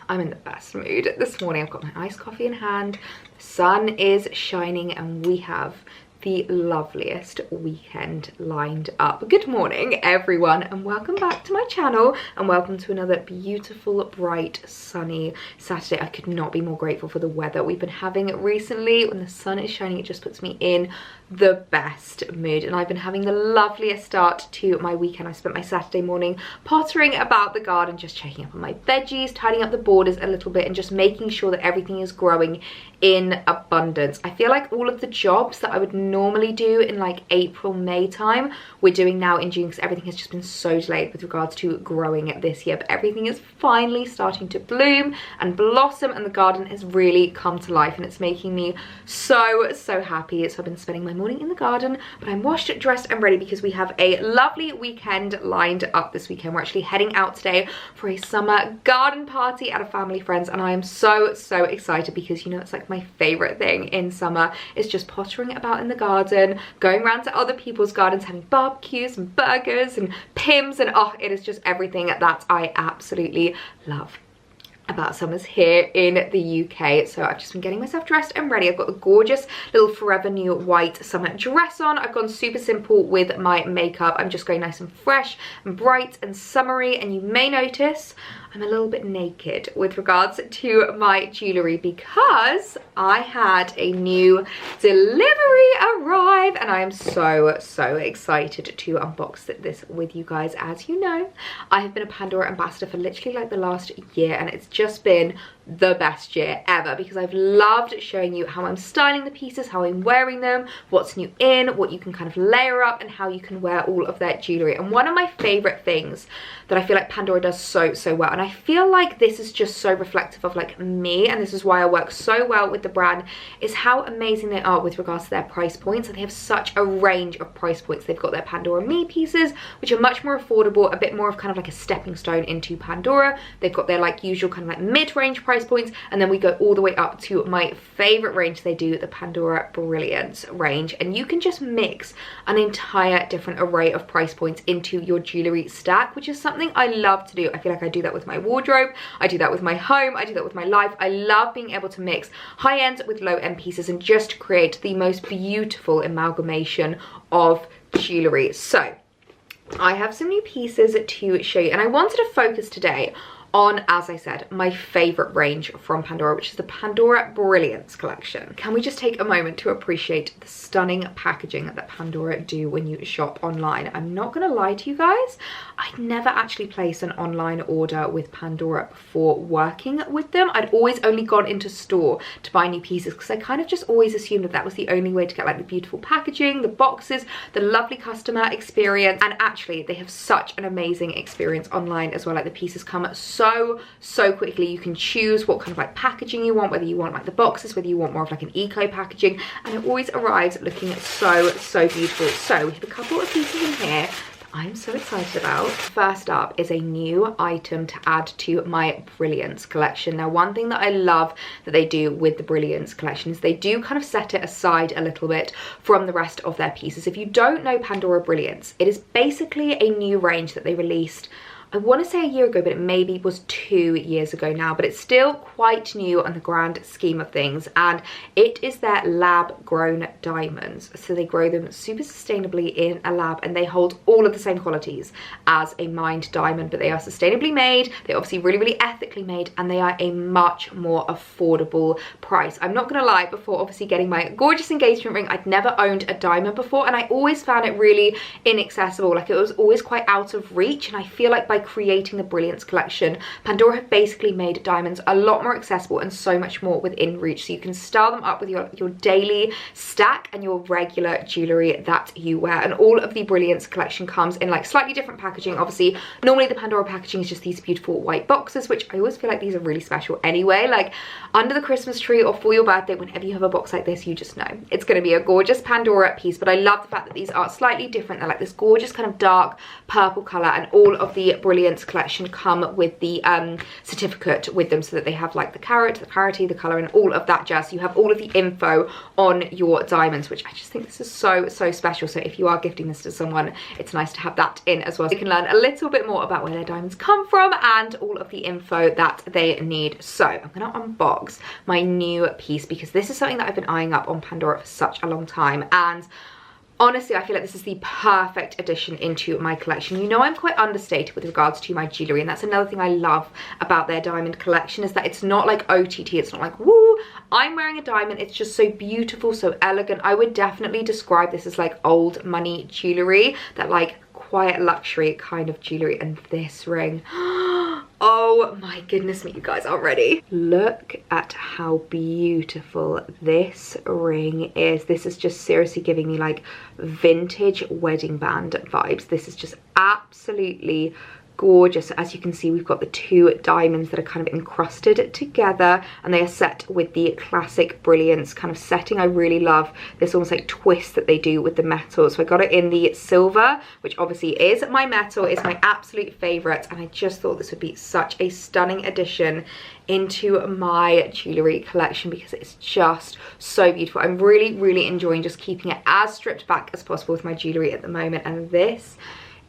I'm in the best mood this morning. I've got my iced coffee in hand, the sun is shining, and we have the loveliest weekend lined up. Good morning everyone, and welcome back to my channel, and welcome to another beautiful, bright, sunny Saturday. I could not be more grateful for the weather we've been having recently. When the sun is shining, it just puts me in the best mood, and I've been having the loveliest start to my weekend. I spent my Saturday morning pottering about the garden, just checking up on my veggies, tidying up the borders a little bit, and just making sure that everything is growing in abundance. I feel like all of the jobs that I would normally do in like April, May time, we're doing now in June, because everything has just been so delayed with regards to growing this year. But everything is finally starting to bloom and blossom, and the garden has really come to life, and it's making me so happy. So I've been spending my morning in the garden, but I'm washed, dressed and ready because we have a lovely weekend lined up this weekend. We're actually heading out today for a summer garden party at a family friend's, and I am so excited because, you know, it's like my favorite thing in summer is just pottering about in the garden, going around to other people's gardens, having barbecues and burgers and pims, and oh, it is just everything that I absolutely love about summers here in the UK. So I've just been getting myself dressed and ready. I've got the gorgeous little Forever New white summer dress on. I've gone super simple with my makeup. I'm just going nice and fresh and bright and summery, and you may notice I'm a little bit naked with regards to my jewellery because I had a new delivery arrive, and I am so excited to unbox this with you guys. As you know, I have been a Pandora ambassador for literally like the last year, and it's just been the best year ever because I've loved showing you how I'm styling the pieces, how I'm wearing them, what's new in, what you can kind of layer up, and how you can wear all of their jewellery. And one of my favourite things that I feel like Pandora does so well, and I feel like this is just so reflective of like me, and this is why I work so well with the brand, is how amazing they are with regards to their price points. And they have such a range of price points. They've got their Pandora Me pieces, which are much more affordable, a bit more of kind of like a stepping stone into Pandora. They've got their like usual kind of like mid-range price points, and then we go all the way up to my favorite range they do, the Pandora Brilliance range. And you can just mix an entire different array of price points into your jewellery stack, which is something I love to do. I feel like I do that with my wardrobe, I do that with my home, I do that with my life. I love being able to mix high-end with low-end pieces and just create the most beautiful amalgamation of jewellery. So I have some new pieces to show you, and I wanted to focus today on, as I said, my favorite range from Pandora, which is the Pandora Brilliance collection. Can we just take a moment to appreciate the stunning packaging that Pandora do when you shop online? I'm not gonna lie to you guys, I'd never actually placed an online order with Pandora before working with them. I'd always only gone into store to buy new pieces because I kind of just always assumed that that was the only way to get like the beautiful packaging, the boxes, the lovely customer experience. And actually they have such an amazing experience online as well. Like the pieces come so quickly. You can choose what kind of like packaging you want, whether you want like the boxes, whether you want more of like an eco packaging, and it always arrives looking so beautiful. So we have a couple of pieces in here I'm so excited about. First up is a new item to add to my Brilliance collection. Now, one thing that I love that they do with the Brilliance collection is they do kind of set it aside a little bit from the rest of their pieces. If you don't know Pandora Brilliance, it is basically a new range that they released, I want to say a year ago, but it maybe was 2 years ago now, but it's still quite new on the grand scheme of things. And it is their lab grown diamonds. So they grow them super sustainably in a lab, and they hold all of the same qualities as a mined diamond, but they are sustainably made. They're obviously really ethically made, and they are a much more affordable price. I'm not gonna lie, before obviously getting my gorgeous engagement ring, I'd never owned a diamond before, and I always found it really inaccessible. Like, it was always quite out of reach, and I feel like by creating the Brilliance collection, Pandora have basically made diamonds a lot more accessible and so much more within reach, so you can style them up with your daily stack and your regular jewellery that you wear. And all of the Brilliance collection comes in like slightly different packaging. Obviously, normally the Pandora packaging is just these beautiful white boxes, which I always feel like these are really special anyway. Like, under the Christmas tree or for your birthday, whenever you have a box like this, you just know it's going to be a gorgeous Pandora piece. But I love the fact that these are slightly different. They're like this gorgeous kind of dark purple colour, and all of the Brilliance collection come with the certificate with them, so that they have like the carat, the clarity, the color, and all of that jazz. You have all of the info on your diamonds, which I just think this is so special. So if you are gifting this to someone, it's nice to have that in as well, so you can learn a little bit more about where their diamonds come from and all of the info that they need. So I'm gonna unbox my new piece, because this is something that I've been eyeing up on Pandora for such a long time, and honestly, I feel like this is the perfect addition into my collection. You know, I'm quite understated with regards to my jewellery, and that's another thing I love about their diamond collection, is that it's not like OTT, it's not like, woo, I'm wearing a diamond. It's just so beautiful, so elegant. I would definitely describe this as like old money jewellery, that like quiet luxury kind of jewellery. And this ring, oh my goodness me, you guys aren't ready. Look at how beautiful this ring is. This is just seriously giving me like vintage wedding band vibes. This is just absolutely gorgeous. As you can see, we've got the two diamonds that are kind of encrusted together, and they are set with the classic Brilliance kind of setting. I really love this almost like twist that they do with the metal. So I got it in the silver, which obviously is my metal, is my absolute favorite, and I just thought this would be such a stunning addition into my jewellery collection, because it's just so beautiful. I'm really enjoying just keeping it as stripped back as possible with my jewellery at the moment, and this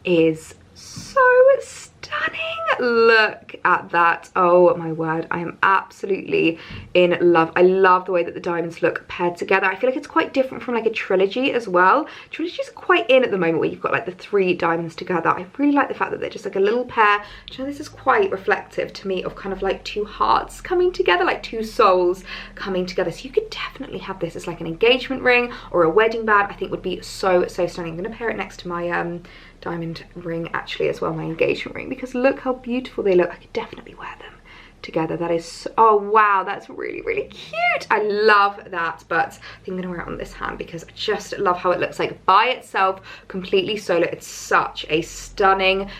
is so stunning. Look at that. Oh my word, I am absolutely in love. I love the way that the diamonds look paired together. I feel like it's quite different from like a trilogy as well. Trilogy's quite in at the moment, where you've got like the three diamonds together. I really like the fact that they're just like a little pair. Do you know, this is quite reflective to me of kind of like two hearts coming together, like two souls coming together. So you could definitely have this as like an engagement ring or a wedding band. I think would be so stunning. I'm gonna pair it next to my diamond ring actually as well, my engagement ring, because look how beautiful they look. I could definitely wear them together. That is so, oh wow, that's really cute. I love that, but I think I'm gonna wear it on this hand because I just love how it looks like by itself, completely solo. It's such a stunning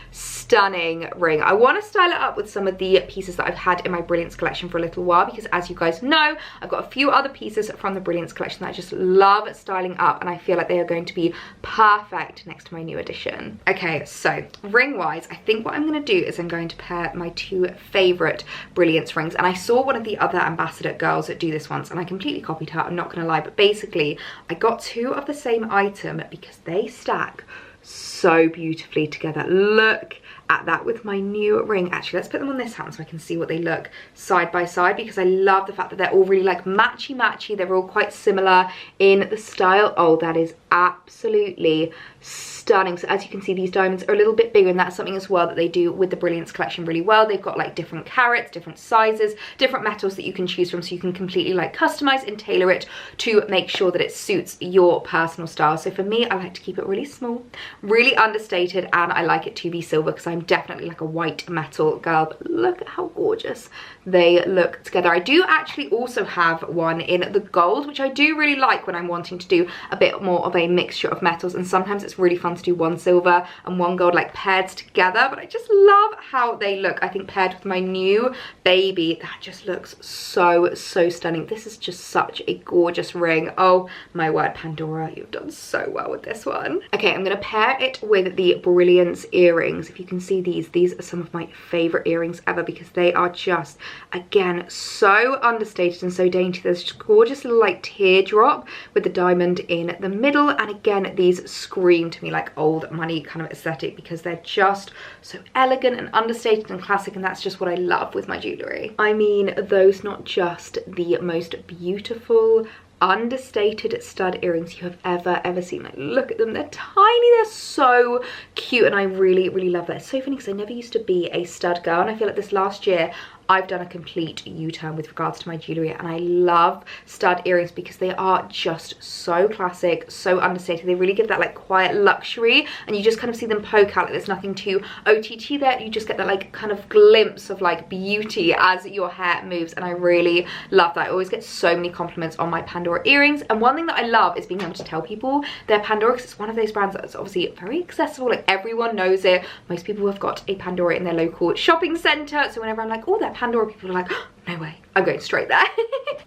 ring. I want to style it up with some of the pieces that I've had in my Brilliance collection for a little while, because as you guys know, I've got a few other pieces from the Brilliance collection that I just love styling up, and I feel like they are going to be perfect next to my new addition. Okay, so ring wise, I think what I'm going to do is I'm going to pair my two favorite Brilliance rings, and I saw one of the other ambassador girls that do this once, and I completely copied her, I'm not going to lie, but basically I got two of the same item because they stack so beautifully together. Look at that with my new ring. Actually, let's put them on this hand so I can see what they look side by side, because I love the fact that they're all really like matchy. They're all quite similar in the style. Oh, that is absolutely stunning. So as you can see, these diamonds are a little bit bigger, and that's something as well that they do with the Brilliance collection really well. They've got like different carats, different sizes, different metals that you can choose from, so you can completely like customize and tailor it to make sure that it suits your personal style. So for me, I like to keep it really small, really understated, and I like it to be silver because I'm definitely like a white metal girl. But look at how gorgeous they look together. I do actually also have one in the gold, which I do really like when I'm wanting to do a bit more of a mixture of metals, and sometimes it's really fun to do one silver and one gold like paired together. But I just love how they look. I think paired with my new baby, that just looks so stunning. This is just such a gorgeous ring. Oh my word, Pandora, you've done so well with this one. Okay, I'm gonna pair it with the Brilliance earrings. If you can see these are some of my favorite earrings ever, because they are just, again, so understated and so dainty. There's just gorgeous little like teardrop with the diamond in the middle, and again, these scream to me like old money kind of aesthetic, because they're just so elegant and understated and classic, and that's just what I love with my jewellery. I mean, those not just the most beautiful understated stud earrings you have ever seen. Like, look at them, they're tiny, they're so cute, and I really love that. It's so funny because I never used to be a stud girl, and I feel like this last year I've done a complete U-turn with regards to my jewellery, and I love stud earrings because they are just so classic, so understated. They really give that like quiet luxury, and you just kind of see them poke out. Like, there's nothing too OTT there. You just get that like kind of glimpse of like beauty as your hair moves, and I really love that. I always get so many compliments on my Pandora earrings, and one thing that I love is being able to tell people they're Pandora, because it's one of those brands that's obviously very accessible. Like, everyone knows it. Most people have got a Pandora in their local shopping centre, so whenever I'm like, oh, they're Pandora, people are like, oh, No way, I'm going straight there.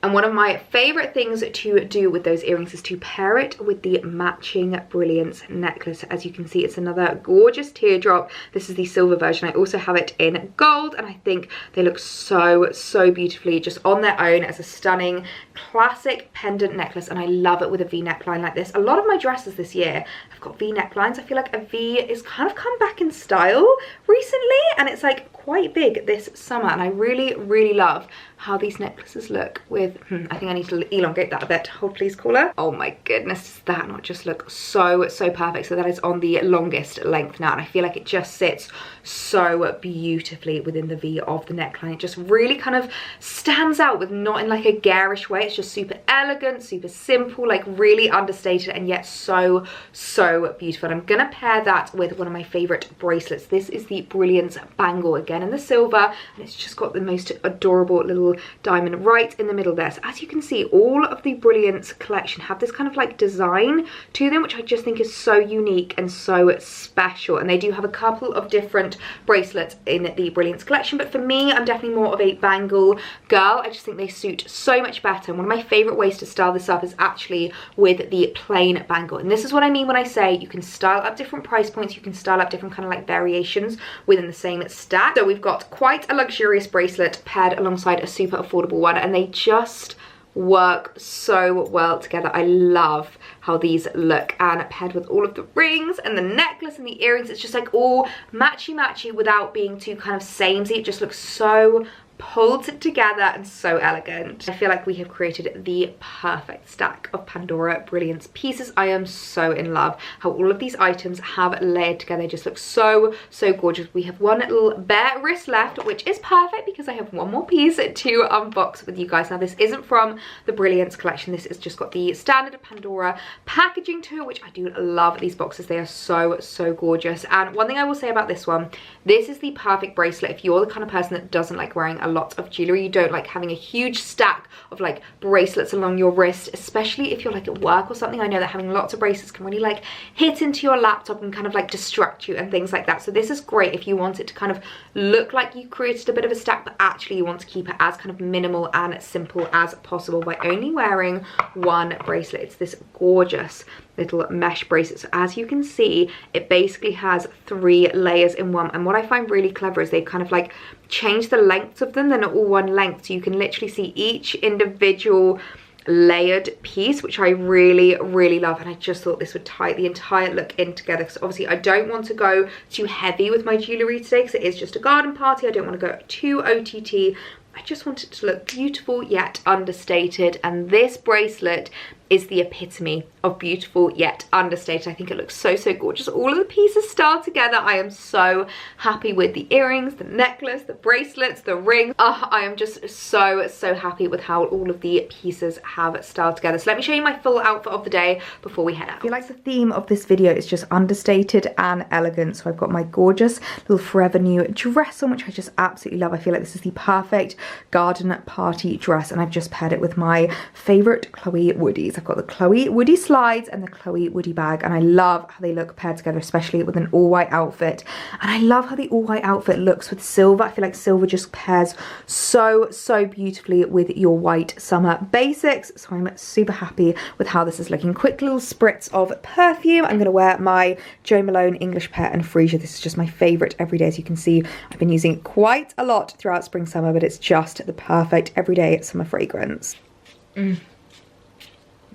And one of my favorite things to do with those earrings is to pair it with the matching Brilliance necklace. As you can see, it's another gorgeous teardrop. This is the silver version. I also have it in gold, and I think they look so, so beautifully just on their own as a stunning classic pendant necklace. And I love it with a V neckline like this. A lot of my dresses this year have got V necklines. I feel like a V is kind of come back in style recently, and it's like quite big this summer, and I really, really love how these necklaces look with, I think I need to elongate that a bit. Hold please, caller. Oh my goodness, does that not just look so, so perfect? So that is on the longest length now, and I feel like it just sits so beautifully within the V of the neckline. It just really kind of stands out, with not in like a garish way. It's just super elegant, super simple, like really understated, and yet so, so beautiful. And I'm gonna pair that with one of my favorite bracelets. This is the Brilliance bangle, again in the silver, and it's just got the most adorable little diamond right in the middle there. So as you can see, all of the Brilliance collection have this kind of like design to them, which I just think is so unique and so special. And they do have a couple of different bracelets in the Brilliance collection, but for me, I'm definitely more of a bangle girl. I just think they suit so much better, and one of my favorite ways to style this up is actually with the plain bangle. And this is what I mean when I say you can style up different price points, you can style up different kind of like variations within the same stack. So we've got quite a luxurious bracelet paired alongside a super affordable one, and they just work so well together. I love how these look, and paired with all of the rings and the necklace and the earrings, it's just like all matchy without being too kind of samey. It just looks so pulled together and so elegant. I feel like we have created the perfect stack of Pandora Brilliance pieces. I am so in love how all of these items have layered together. They just look so, so gorgeous. We have one little bare wrist left, which is perfect because I have one more piece to unbox with you guys. Now, this isn't from the Brilliance collection. This has just got the standard Pandora packaging to it, which I do love these boxes. They are so, so gorgeous. And one thing I will say about this one, this is the perfect bracelet if you're the kind of person that doesn't like wearing a lot of jewelry. You don't like having a huge stack of like bracelets along your wrist, especially if you're like at work or something. I know that having lots of bracelets can really like hit into your laptop and kind of like distract you and things like that. So this is great if you want it to kind of look like you created a bit of a stack, but actually you want to keep it as kind of minimal and simple as possible by only wearing one bracelet. It's this gorgeous little mesh bracelet. So as you can see, it basically has 3 layers in one, and what I find really clever is they've kind of like changed the lengths of them. They're not all one length, so you can literally see each individual layered piece, which I really, really love. And I just thought this would tie the entire look in together, because obviously I don't want to go too heavy with my jewelry today because it is just a garden party. I don't want to go too OTT. I just want it to look beautiful yet understated, and this bracelet is the epitome of beautiful yet understated. I think it looks so, so gorgeous. All of the pieces style together. I am so happy with the earrings, the necklace, the bracelets, the ring. I am just so, so happy with how all of the pieces have styled together. So let me show you my full outfit of the day before we head out. I feel like the theme of this video is just understated and elegant. So I've got my gorgeous little Forever New dress on, which I just absolutely love. I feel like this is the perfect garden party dress, and I've just paired it with my favorite Chloe Woodies. I've got the Chloe Woody slides and the Chloe Woody bag, and I love how they look paired together, especially with an all-white outfit. And I love how the all-white outfit looks with silver. I feel like silver just pairs so, so beautifully with your white summer basics. So I'm super happy with how this is looking. Quick little spritz of perfume. I'm going to wear my Jo Malone English Pear and Freesia. This is just my favorite everyday. As you can see, I've been using it quite a lot throughout spring, summer, but it's just the perfect everyday summer fragrance.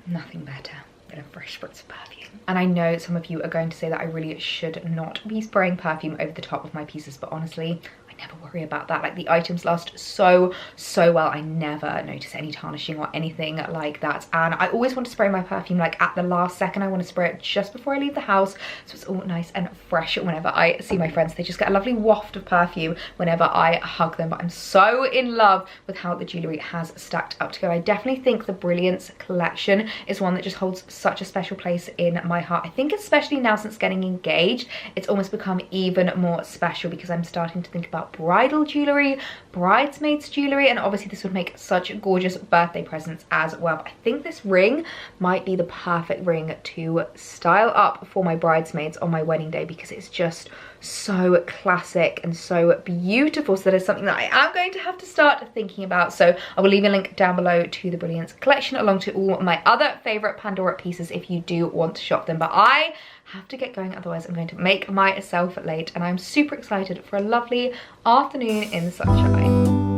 Nothing better than a fresh spritz of perfume. And I know some of you are going to say that I really should not be spraying perfume over the top of my pieces, but honestly, I never worry about that. Like, the items last so, so well. I never notice any tarnishing or anything like that. And I always want to spray my perfume like at the last second. I want to spray it just before I leave the house, so it's all nice and fresh whenever I see my friends. They just get a lovely waft of perfume whenever I hug them. But I'm so in love with how the jewellery has stacked up together. I definitely think the Brilliance collection is one that just holds such a special place in my heart. I think especially now since getting engaged, it's almost become even more special, because I'm starting to think about about bridal jewellery, bridesmaids jewellery, and obviously this would make such gorgeous birthday presents as well. I think this ring might be the perfect ring to style up for my bridesmaids on my wedding day because it's just so classic and so beautiful. So that is something that I am going to have to start thinking about. So I will leave a link down below to the Brilliance collection along to all my other favourite Pandora pieces if you do want to shop them. But I have to get going, otherwise I'm going to make myself late, and I'm super excited for a lovely afternoon in the sunshine.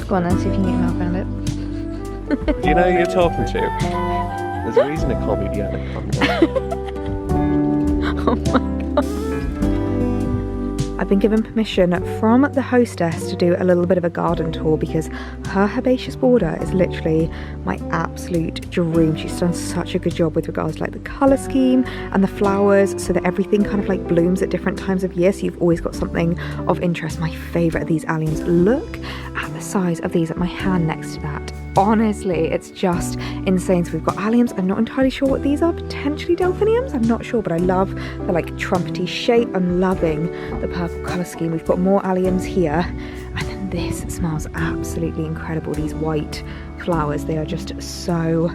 Go on then, see if you can get your mouth around it. Do you know who you're talking to? There's a reason they call me the anaconda. Oh my god. I've been given permission from the hostess to do a little bit of a garden tour because her herbaceous border is literally my absolute dream. She's done such a good job with regards to like the colour scheme and the flowers so that everything kind of like blooms at different times of year, so you've always got something of interest. My favourite of these alliums. Look at the size of these at my hand next to that. Honestly, it's just insane. So we've got alliums. I'm not entirely sure what these are. Potentially delphiniums, I'm not sure, but I love the like trumpety shape. I'm loving the purple colour scheme. We've got more alliums here, and then this smells absolutely incredible. These white flowers, they are just so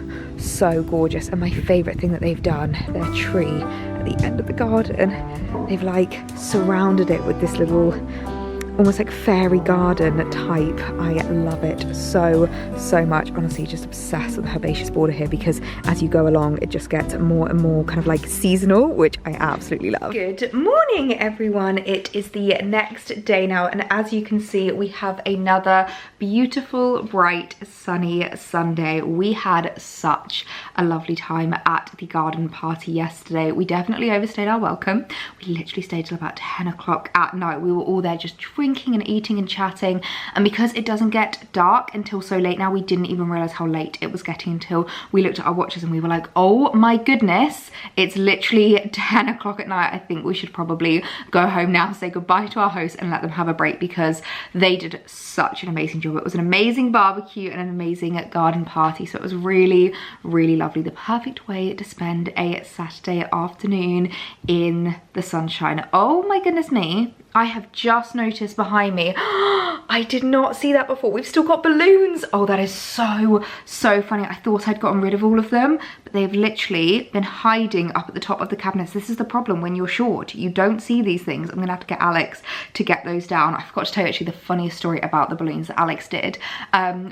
gorgeous. And my favourite thing that they've done, their tree at the end of the garden, they've like surrounded it with this little almost like fairy garden type. I love it so much. Honestly, just obsessed with the herbaceous border here because as you go along it just gets more and more kind of like seasonal, which I absolutely love. Good morning everyone, it is the next day now, and as you can see we have another beautiful bright sunny Sunday. We had such a lovely time at the garden party yesterday. We definitely overstayed our welcome. We literally stayed till about 10 o'clock at night. We were all there just drinking and eating and chatting, and because it doesn't get dark until so late now, we didn't even realize how late it was getting until we looked at our watches and we were like, oh my goodness, it's literally 10 o'clock at night. I think we should probably go home now, say goodbye to our hosts and let them have a break because they did such an amazing job. It was an amazing barbecue and an amazing garden party, so it was really lovely. The perfect way to spend a Saturday afternoon in the sunshine. Oh my goodness me, I have just noticed behind me, I did not see that before. We've still got balloons. Oh, that is so funny. I thought I'd gotten rid of all of them, but they've literally been hiding up at the top of the cabinets. This is the problem when you're short. You don't see these things. I'm gonna have to get Alex to get those down. I forgot to tell you actually the funniest story about the balloons that Alex did.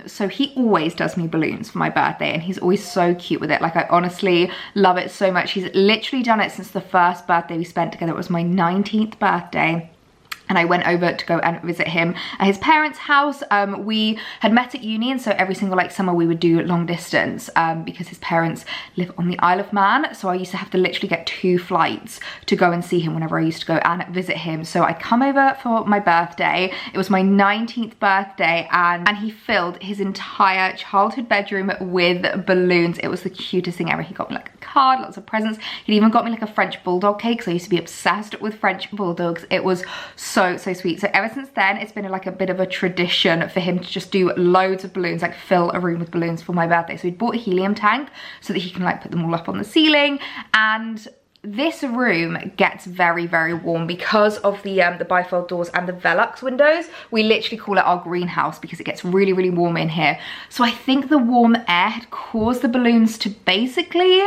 So he always does me balloons for my birthday and he's always so cute with it. Like, I honestly love it so much. He's literally done it since the first birthday we spent together. It was my 19th birthday. And I went over to go and visit him at his parents' house. We had met at uni, and so every single like summer we would do long distance because his parents live on the Isle of Man. So I used to have to literally get 2 flights to go and see him whenever I used to go and visit him. So I come over for my birthday. It was my 19th birthday, and he filled his entire childhood bedroom with balloons. It was the cutest thing ever. He got me like a card, lots of presents. He'd even got me like a French bulldog cake, so I used to be obsessed with French bulldogs. It was so sweet. So ever since then, it's been like a bit of a tradition for him to just do loads of balloons, like fill a room with balloons for my birthday. So he bought a helium tank so that he can like put them all up on the ceiling. And this room gets very warm because of the bifold doors and the Velux windows. We literally call it our greenhouse because it gets really warm in here. So I think the warm air had caused the balloons to basically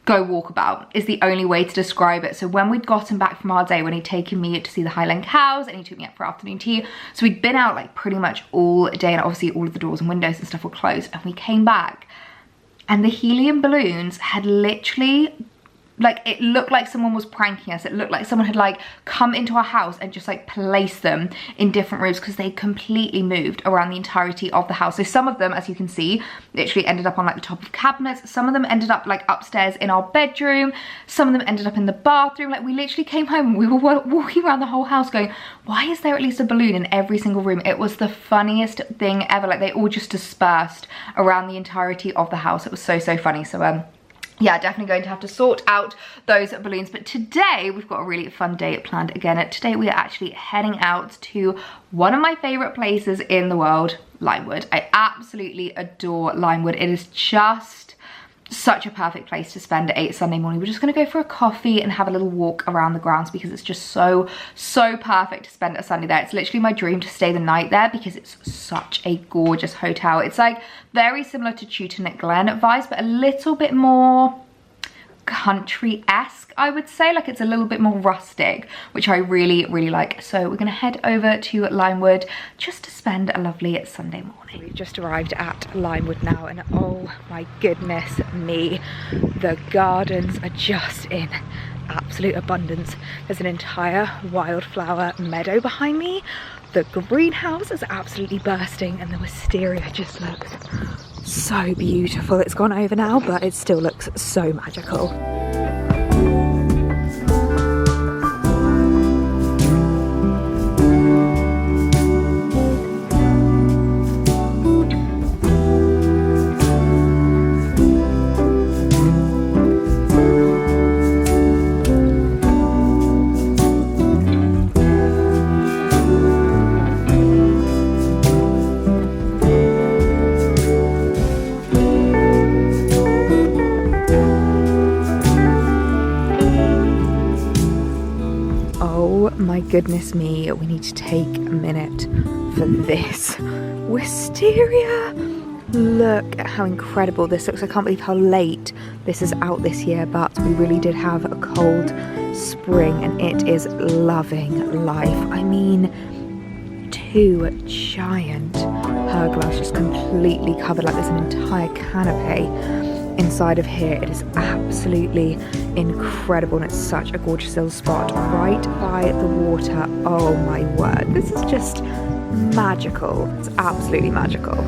go walkabout is the only way to describe it. So when we'd gotten back from our day, when he'd taken me to see the Highland cows and he took me out for afternoon tea, so we'd been out like pretty much all day, and obviously all of the doors and windows and stuff were closed, and we came back and the helium balloons had literally like, it looked like someone was pranking us. It looked like someone had like come into our house and just like placed them in different rooms, because they completely moved around the entirety of the house. So some of them, as you can see, literally ended up on like the top of cabinets. Some of them ended up like upstairs in our bedroom. Some of them ended up in the bathroom. Like, we literally came home and we were walking around the whole house going, why is there at least a balloon in every single room? It was the funniest thing ever. Like, they all just dispersed around the entirety of the house. It was so funny. So yeah, definitely going to have to sort out those balloons. But today we've got a really fun day planned again. Today we are actually heading out to one of my favorite places in the world, Limewood. I absolutely adore Limewood. It is just such a perfect place to spend a Sunday morning. We're just gonna go for a coffee and have a little walk around the grounds, because it's just so perfect to spend a Sunday there. It's literally my dream to stay the night there, because it's such a gorgeous hotel. It's like very similar to Tewton Glen vibes, but a little bit more country-esque, I would say. Like, it's a little bit more rustic, which I really like. So we're gonna head over to Limewood just to spend a lovely Sunday morning. We've just arrived at Limewood now, and oh my goodness me, the gardens are just in absolute abundance. There's an entire wildflower meadow behind me. The greenhouse is absolutely bursting, and the wisteria just looks so beautiful. It's gone over now, but it still looks so magical. My goodness me, we need to take a minute for this wisteria. Look at how incredible this looks. I can't believe how late this is out this year, but we really did have a cold spring and it is loving life. I mean, 2 giant pergolas just completely covered, like there's an entire canopy inside of here. It is absolutely incredible, and it's such a gorgeous little spot right by the water. Oh my word, this is just magical. It's absolutely magical.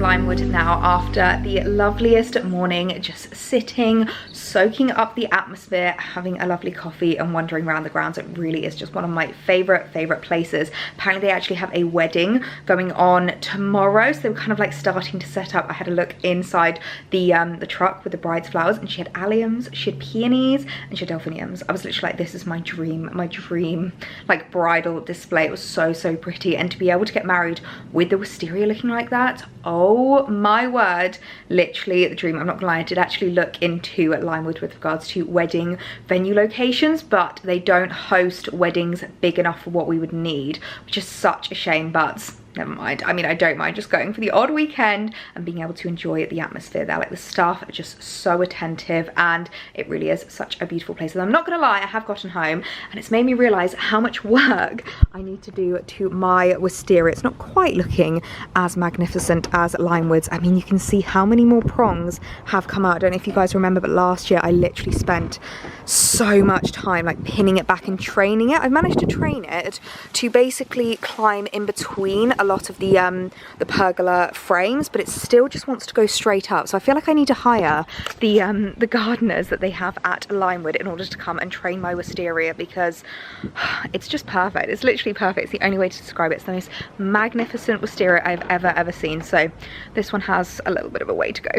Limewood now after the loveliest morning, just sitting, soaking up the atmosphere, having a lovely coffee and wandering around the grounds. It really is just one of my favorite places. Apparently they actually have a wedding going on tomorrow, so they were kind of like starting to set up. I had a look inside the truck with the bride's flowers, and she had alliums, she had peonies, and she had delphiniums. I was literally like, this is my dream like bridal display. It was so pretty, and to be able to get married with the wisteria looking like that, oh my word, literally the dream. I'm not gonna lie, I did actually look into Limewood with regards to wedding venue locations, but they don't host weddings big enough for what we would need, which is such a shame, but never mind. I mean, I don't mind just going for the odd weekend and being able to enjoy the atmosphere there. Like, the staff are just so attentive, and it really is such a beautiful place. And I'm not gonna lie, I have gotten home and it's made me realize how much work I need to do to my wisteria. It's not quite looking as magnificent as Limewood's. I mean, you can see how many more prongs have come out. I don't know if you guys remember, but last year I literally spent so much time like pinning it back and training it. I've managed to train it to basically climb in between a lot of the pergola frames, but it still just wants to go straight up. So I feel like I need to hire the gardeners that they have at Limewood in order to come and train my wisteria, because it's just perfect. It's literally perfect. It's the only way to describe it. It's the most magnificent wisteria I've ever seen. So this one has a little bit of a way to go.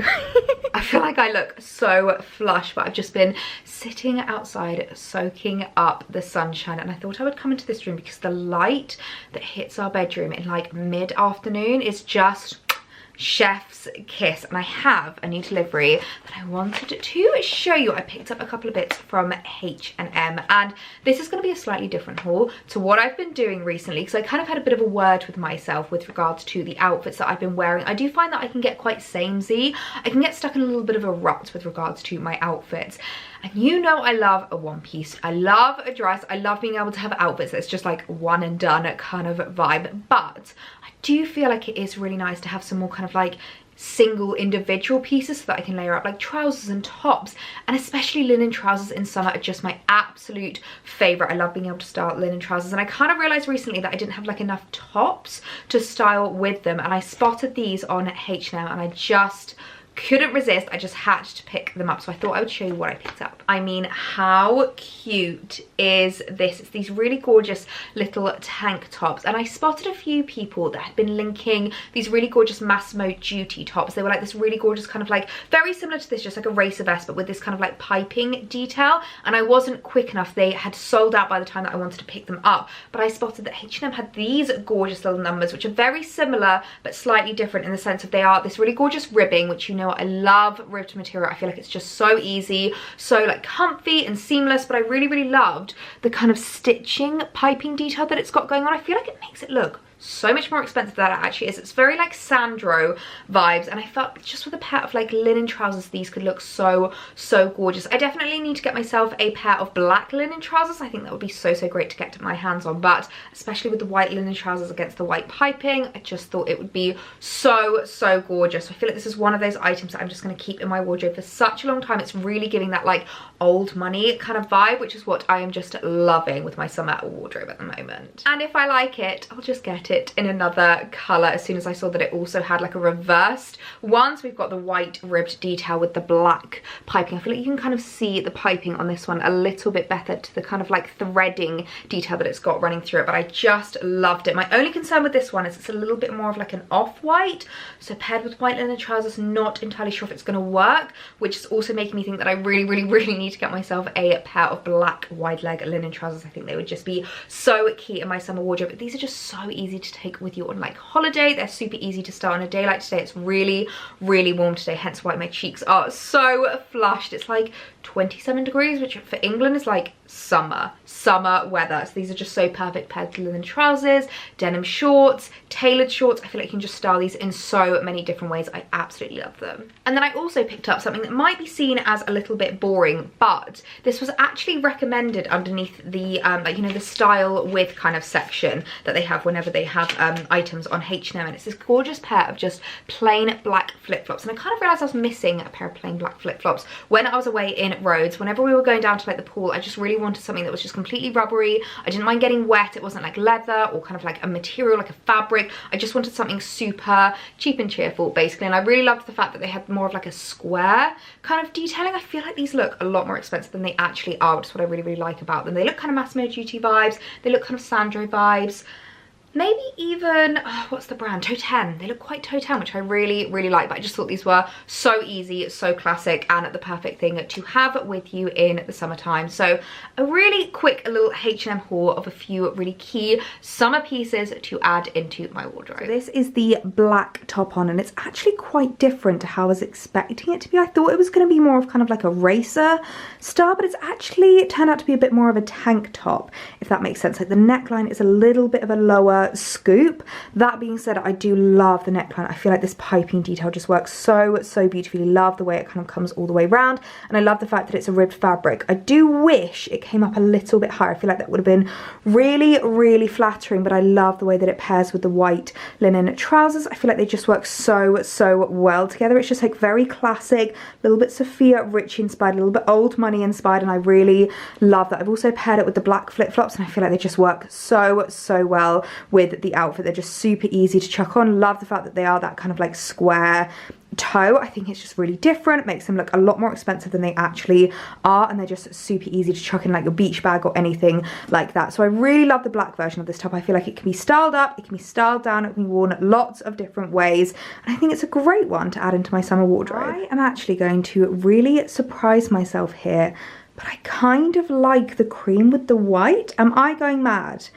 I feel like I look so flush, but I've just been sitting outside soaking up the sunshine, and I thought I would come into this room because the light that hits our bedroom in like mid-afternoon is just chef's kiss, and I have a new delivery that I wanted to show you. I picked up a couple of bits from H&M, and this is going to be a slightly different haul to what I've been doing recently, because I kind of had a bit of a word with myself with regards to the outfits that I've been wearing. I do find that I can get quite samey. I can get stuck in a little bit of a rut with regards to my outfits. And you know I love a one piece, I love a dress, I love being able to have outfits that's just like one and done kind of vibe, but I do feel like it is really nice to have some more kind of like single individual pieces so that I can layer up, like trousers and tops, and especially linen trousers in summer are just my absolute favorite. I love being able to style linen trousers, and I kind of realized recently that I didn't have like enough tops to style with them, and I spotted these on H&M and I just couldn't resist. I just had to pick them up, so I thought I would show you what I picked up. I mean, how cute is this? It's these really gorgeous little tank tops, and I spotted a few people that had been linking these really gorgeous Massimo Duty tops. They were like this really gorgeous kind of like, very similar to this, just like a racer vest, but with this kind of like piping detail, and I wasn't quick enough. They had sold out by the time that I wanted to pick them up, but I spotted that H&M had these gorgeous little numbers, which are very similar but slightly different in the sense of they are this really gorgeous ribbing, which you know I love ribbed material. I feel like it's just so easy, so like comfy and seamless, but I really loved the kind of stitching piping detail that it's got going on. I feel like it makes it look so much more expensive than it actually is. It's very like Sandro vibes, and I felt just with a pair of like linen trousers these could look so gorgeous. I definitely need to get myself a pair of black linen trousers. I think that would be so great to get my hands on, but especially with the white linen trousers against the white piping, I just thought it would be so gorgeous. I feel like this is one of those items that I'm just going to keep in my wardrobe for such a long time. It's really giving that like old money kind of vibe, which is what I am just loving with my summer wardrobe at the moment. And if I like it, I'll just get it in another color as soon as I saw that it also had like a reversed one. So we've got the white ribbed detail with the black piping. I feel like you can kind of see the piping on this one a little bit better to the kind of like threading detail that it's got running through it, but I just loved it. My only concern with this one is it's a little bit more of like an off-white, so paired with white linen trousers, not entirely sure if it's going to work, which is also making me think that I really need to get myself a pair of black wide leg linen trousers. I think they would just be so key in my summer wardrobe. But these are just so easy to take with you on like holiday. They're super easy to style on a day like today. It's really warm today, hence why my cheeks are so flushed. It's like 27 degrees, which for England is like summer weather. So these are just so perfect paired to linen trousers, denim shorts, tailored shorts. I feel like you can just style these in so many different ways. I absolutely love them. And then I also picked up something that might be seen as a little bit boring, but this was actually recommended underneath the like, you know, the style with kind of section that they have whenever they have items on H&M, and it's this gorgeous pair of just plain black flip-flops. And I kind of realized I was missing a pair of plain black flip-flops when I was away in Rhodes. Whenever we were going down to like the pool, I just really wanted something that was just completely rubbery. I didn't mind getting wet. It wasn't like leather or kind of like a material, like a fabric. I just wanted something super cheap and cheerful basically, and I really loved the fact that they had more of like a square kind of detailing. I feel like these look a lot more expensive than they actually are, which is what I really like about them. They look kind of Massimo Duty vibes, they look kind of Sandro vibes, maybe even, what's the brand? Totem. They look quite Totem, which I really like, but I just thought these were so easy, so classic, and the perfect thing to have with you in the summertime. So a really quick little H&M haul of a few really key summer pieces to add into my wardrobe. So this is the black top on, and it's actually quite different to how I was expecting it to be. I thought it was going to be more of kind of like a racer style, but it's actually turned out to be a bit more of a tank top, if that makes sense. Like the neckline is a little bit of a lower scoop. That being said, I do love the neckline. I feel like this piping detail just works so beautifully. Love the way it kind of comes all the way around, and I love the fact that it's a ribbed fabric. I do wish it came up a little bit higher. I feel like that would have been really flattering, but I love the way that it pairs with the white linen trousers. I feel like they just work so well together. It's just like very classic, a little bit Sophia Richie inspired, a little bit old money inspired, and I really love that. I've also paired it with the black flip-flops, and I feel like they just work so well with the outfit. They're just super easy to chuck on. Love the fact that they are that kind of like square toe. I think it's just really different. It makes them look a lot more expensive than they actually are, and they're just super easy to chuck in like your beach bag or anything like that. So I really love the black version of this top. I feel like it can be styled up, it can be styled down, it can be worn lots of different ways, and I think it's a great one to add into my summer wardrobe. I am actually going to really surprise myself here, but I kind of like the cream with the white. Am I going mad?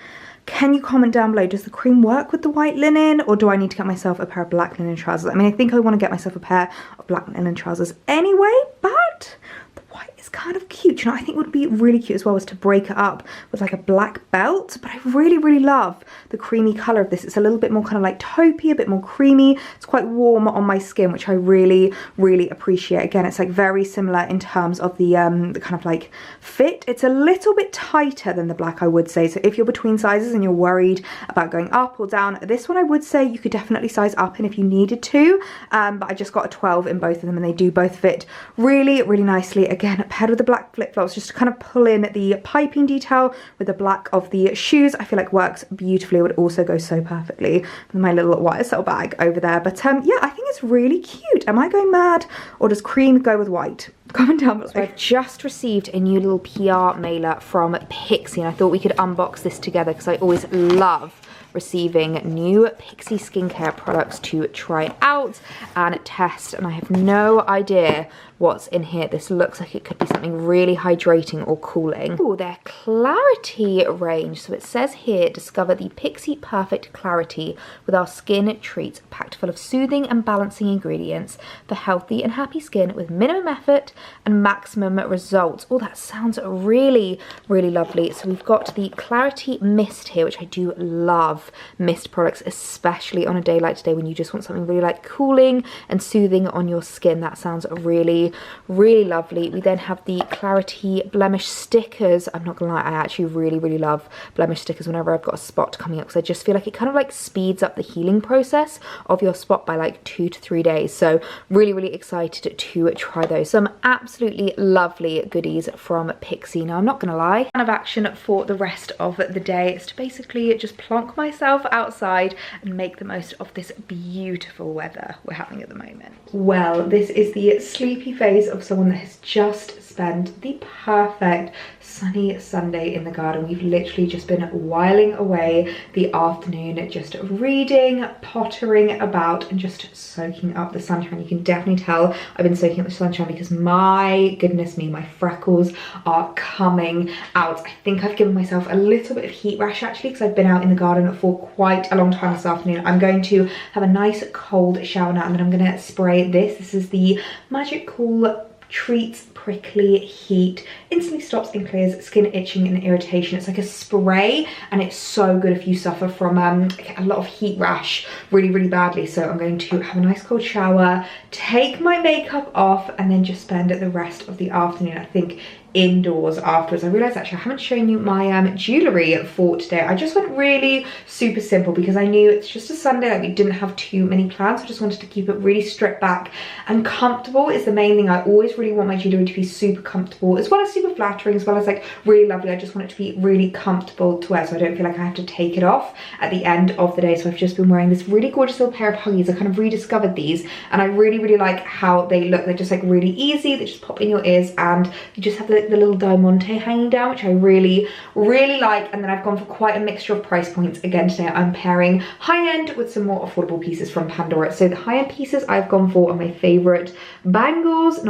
Can you comment down below, does the cream work with the white linen, or do I need to get myself a pair of black linen trousers? I mean, I think I want to get myself a pair of black linen trousers anyway, but the white is kind of cute. You know, I think would be really cute as well was to break it up with like a black belt, but I really, really love the creamy colour of this. It's a little bit more kind of like taupey, a bit more creamy. It's quite warm on my skin, which I really, really appreciate. Again, it's like very similar in terms of the kind of like fit. It's a little bit tighter than the black, I would say. So if you're between sizes and you're worried about going up or down, this one I would say you could definitely size up in if you needed to. But I just got a 12 in both of them, and they do both fit really, really nicely. Again, paired with the black flip-flops, just to kind of pull in the piping detail with the black of the shoes, I feel like works beautifully. It would also go so perfectly with my little YSL bag over there. But yeah, I think it's really cute. Am I going mad, or does cream go with white? Comment down below. So I've just received a new little PR mailer from Pixie, and I thought we could unbox this together because I always love receiving new Pixie skincare products to try out and test, and I have no idea what's in here. This looks like it could be something really hydrating or cooling. Oh, their Clarity range. So it says here, discover the Pixie Perfect Clarity with our skin treats, packed full of soothing and balancing ingredients for healthy and happy skin with minimum effort and maximum results. Oh, that sounds really, really lovely. So we've got the Clarity Mist here, which I do love mist products, especially on a day like today when you just want something really like cooling and soothing on your skin. That sounds really, really lovely. We then have the Clarity blemish stickers. I'm not gonna lie, I actually really, really love blemish stickers whenever I've got a spot coming up, because I just feel like it kind of like speeds up the healing process of your spot by like 2 to 3 days. So really, really excited to try those. Some absolutely lovely goodies from Pixie. Now I'm not gonna lie, plan of action for the rest of the day is to basically just plonk myself outside and make the most of this beautiful weather we're having at the moment. Well, this is the sleepy face of someone that has just spent the perfect sunny Sunday in the garden. We've literally just been whiling away the afternoon just reading, pottering about, and just soaking up the sunshine. You can definitely tell I've been soaking up the sunshine because my goodness me, my freckles are coming out. I think I've given myself a little bit of heat rash actually, because I've been out in the garden for quite a long time this afternoon. I'm going to have a nice cold shower now, and then I'm going to spray this. This is the Magic Cool Treats Prickly Heat. Instantly stops and clears skin itching and irritation. It's like a spray, and it's so good if you suffer from a lot of heat rash really, really badly. So I'm going to have a nice cold shower, take my makeup off, and then just spend the rest of the afternoon, I think, indoors afterwards. I realized actually I haven't shown you my jewellery for today. I just went really super simple because I knew it's just a Sunday, like we didn't have too many plans. I just wanted to keep it really stripped back and comfortable is the main thing. I always really want my jewellery to be super comfortable, as well as super flattering, as well as like really lovely. I just want it to be really comfortable to wear, so I don't feel like I have to take it off at the end of the day. So I've just been wearing this really gorgeous little pair of Huggies. I kind of rediscovered these, and I really, really like how they look. They're just like really easy. They just pop in your ears, and you just have the little diamante hanging down, which I really, really like. And then I've gone for quite a mixture of price points again today. I'm pairing high-end with some more affordable pieces from Pandora. So the high-end pieces I've gone for are my favorite rings,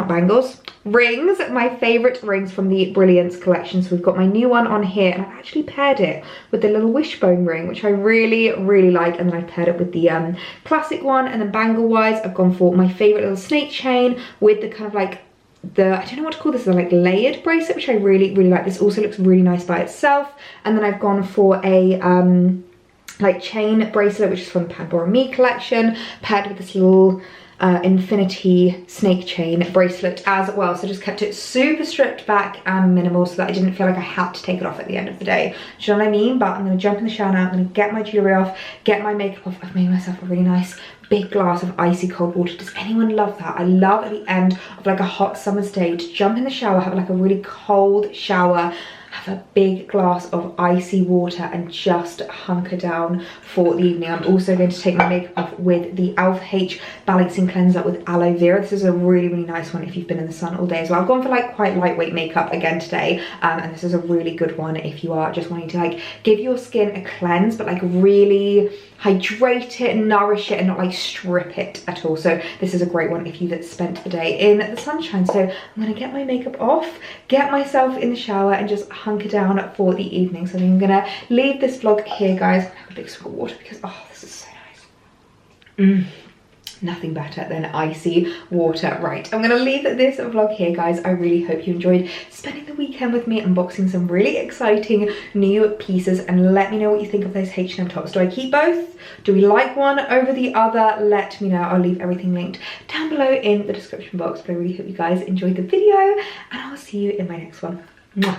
my favorite rings from the Brilliance collection. So we've got my new one on here, and I've actually paired it with the little wishbone ring, which I really, really like. And then I've paired it with the classic one. And then bangle wise, I've gone for my favorite little snake chain with the kind of like I don't know what to call this, the like layered bracelet, which I really, really like. This also looks really nice by itself. And then I've gone for a like chain bracelet, which is from the Pandora Me collection, paired with this little infinity snake chain bracelet as well. So just kept it super stripped back and minimal, so that I didn't feel like I had to take it off at the end of the day. Do you know what I mean? But I'm going to jump in the shower now. I'm going to get my jewellery off, get my makeup off. I've made myself a really nice big glass of icy cold water. Does anyone love that? I love at the end of like a hot summer's day to jump in the shower, have like a really cold shower, have a big glass of icy water, and just hunker down for the evening. I'm also going to take my makeup off with the H Balancing Cleanser with aloe vera. This is a really, really nice one if you've been in the sun all day as well. I've gone for like quite lightweight makeup again today, and this is a really good one if you are just wanting to like give your skin a cleanse, but like really hydrate it and nourish it, and not like strip it at all. So this is a great one if you've spent the day in the sunshine. So I'm gonna get my makeup off, get myself in the shower and just hunker down for the evening. So I'm gonna leave this vlog here, guys. I'm gonna have a big swig of water because, oh, this is so nice. Nothing better than icy water. Right, I'm gonna leave this vlog here, guys. I really hope you enjoyed spending the weekend with me unboxing some really exciting new pieces, and let me know what you think of those H&M tops. Do I keep both? Do we like one over the other? Let me know. I'll leave everything linked down below in the description box. But I really hope you guys enjoyed the video, and I'll see you in my next one. Mwah.